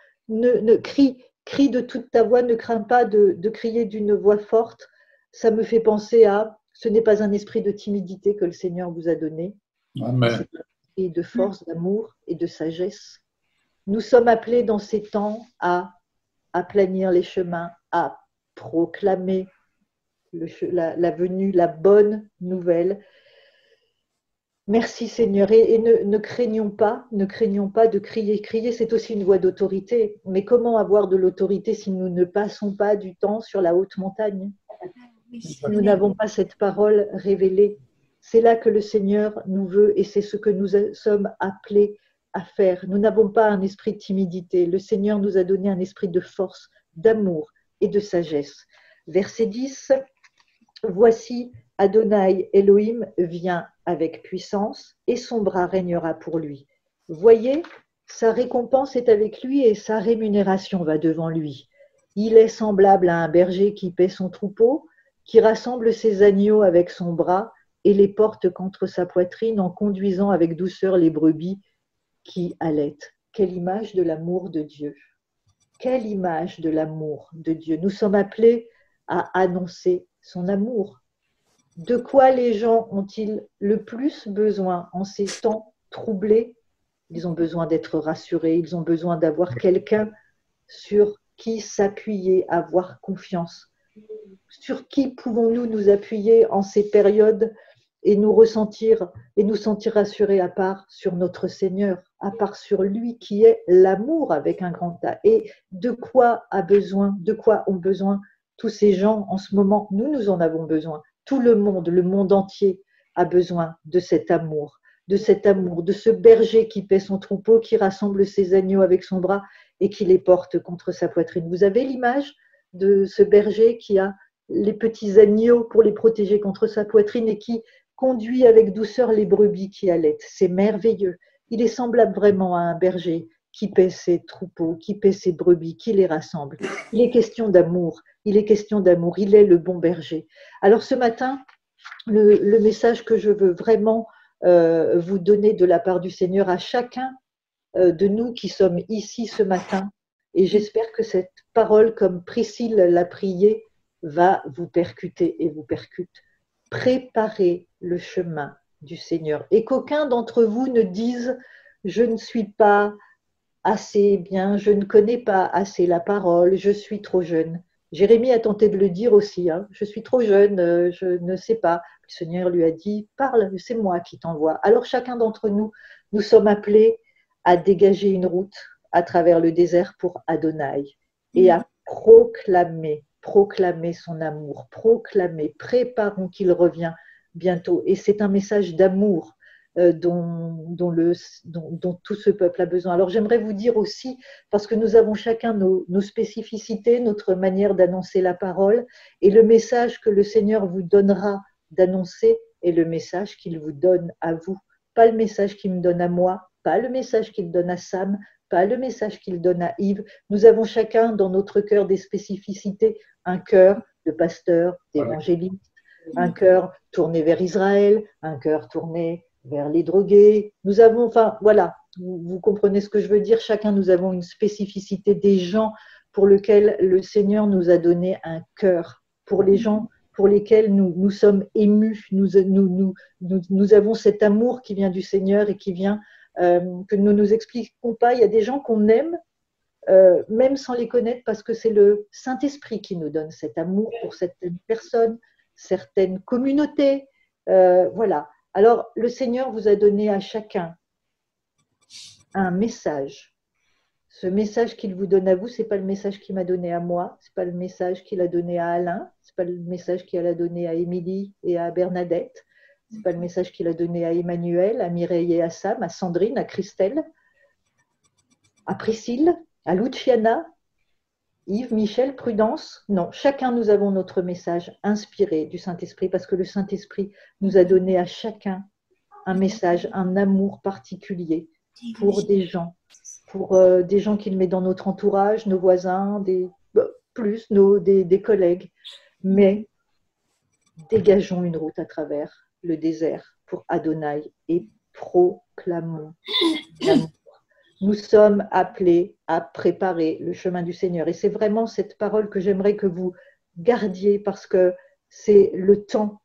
Crie de toute ta voix, ne crains pas de crier d'une voix forte. Ça me fait penser à, ce n'est pas un esprit de timidité que le Seigneur vous a donné. Amen. C'est un esprit de force, d'amour et de sagesse. Nous sommes appelés dans ces temps à aplanir les chemins, à proclamer la venue, la bonne nouvelle. Merci Seigneur, et ne craignons pas de crier. Crier, c'est aussi une voie d'autorité. Mais comment avoir de l'autorité si nous ne passons pas du temps sur la haute montagne? Si nous n'avons pas cette parole révélée, c'est là que le Seigneur nous veut et c'est ce que nous sommes appelés à faire. Nous n'avons pas un esprit de timidité. Le Seigneur nous a donné un esprit de force, d'amour et de sagesse. Verset 10, voici Adonai Elohim vient avec puissance et son bras régnera pour lui. Voyez, sa récompense est avec lui et sa rémunération va devant lui. Il est semblable à un berger qui paît son troupeau, qui rassemble ses agneaux avec son bras et les porte contre sa poitrine en conduisant avec douceur les brebis qui allaitent. Quelle image de l'amour de Dieu! Quelle image de l'amour de Dieu! Nous sommes appelés à annoncer son amour. De quoi les gens ont-ils le plus besoin en ces temps troublés? Ils ont besoin d'être rassurés, ils ont besoin d'avoir quelqu'un sur qui s'appuyer, avoir confiance. Sur qui pouvons-nous nous appuyer en ces périodes et nous sentir rassurés, à part sur notre Seigneur, à part sur lui qui est l'amour avec un grand A. Et de quoi ont besoin tous ces gens en ce moment? Nous en avons besoin. Tout le monde entier a besoin de cet amour, de ce berger qui paît son troupeau, qui rassemble ses agneaux avec son bras et qui les porte contre sa poitrine. Vous avez l'image de ce berger qui a les petits agneaux pour les protéger contre sa poitrine et qui conduit avec douceur les brebis qui allaitent. C'est merveilleux. Il est semblable vraiment à un berger qui paît ses troupeaux, qui paît ses brebis, qui les rassemble. Il est question d'amour. Il est le bon berger. Alors ce matin, le message que je veux vraiment vous donner de la part du Seigneur à chacun de nous qui sommes ici ce matin, et j'espère que cette parole, comme Priscille l'a priée, va vous percuter et vous percute. Préparez le chemin du Seigneur. Et qu'aucun d'entre vous ne dise « je ne suis pas assez bien, je ne connais pas assez la parole, je suis trop jeune ». Jérémie a tenté de le dire aussi, hein. Je suis trop jeune, je ne sais pas. Le Seigneur lui a dit, parle, c'est moi qui t'envoie. Alors chacun d'entre nous, nous sommes appelés à dégager une route à travers le désert pour Adonai et à proclamer son amour, préparons qu'il revient bientôt. Et c'est un message d'amour dont tout ce peuple a besoin. Alors j'aimerais vous dire aussi, parce que nous avons chacun nos spécificités, notre manière d'annoncer la parole, et le message que le Seigneur vous donnera d'annoncer est le message qu'il vous donne à vous. Pas le message qu'il me donne à moi, pas le message qu'il donne à Sam, pas le message qu'il donne à Yves. Nous avons chacun dans notre cœur des spécificités, un cœur de pasteur, d'évangéliste, un cœur tourné vers Israël, un cœur tourné vers les drogués. Nous avons, enfin voilà, vous comprenez ce que je veux dire. Chacun, nous avons une spécificité des gens pour lesquels le Seigneur nous a donné un cœur, pour les gens pour lesquels nous sommes émus. Nous avons cet amour qui vient du Seigneur et qui vient, que nous ne nous expliquons pas. Il y a des gens qu'on aime, même sans les connaître, parce que c'est le Saint-Esprit qui nous donne cet amour pour certaines personnes, certaines communautés. Voilà. Alors, le Seigneur vous a donné à chacun un message. Ce message qu'il vous donne à vous, ce n'est pas le message qu'il m'a donné à moi, ce n'est pas le message qu'il a donné à Alain, ce n'est pas le message qu'il a donné à Émilie et à Bernadette, ce n'est pas le message qu'il a donné à Emmanuel, à Mireille et à Sam, à Sandrine, à Christelle. à Priscille, à Luciana, Yves, Michel, Prudence. Non, chacun nous avons notre message inspiré du Saint-Esprit parce que le Saint-Esprit nous a donné à chacun un message, un amour particulier pour des gens qu'il met dans notre entourage, nos voisins, des collègues. Mais dégageons une route à travers le désert pour Adonai et proclamons l'amour. Nous sommes appelés à préparer le chemin du Seigneur. Et c'est vraiment cette parole que j'aimerais que vous gardiez parce que c'est le temps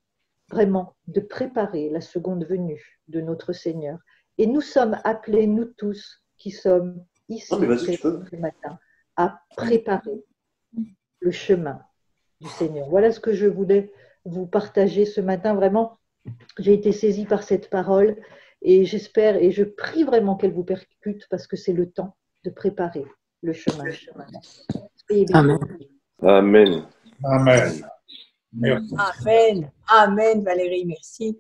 vraiment de préparer la seconde venue de notre Seigneur. Et nous sommes appelés, nous tous qui sommes ici ce matin, à préparer le chemin du Seigneur. Voilà ce que je voulais vous partager ce matin. Vraiment, j'ai été saisie par cette parole. Et j'espère et je prie vraiment qu'elle vous percute parce que c'est le temps de préparer le chemin. Amen. Amen. Amen. Merci. Amen. Amen, Valérie, merci.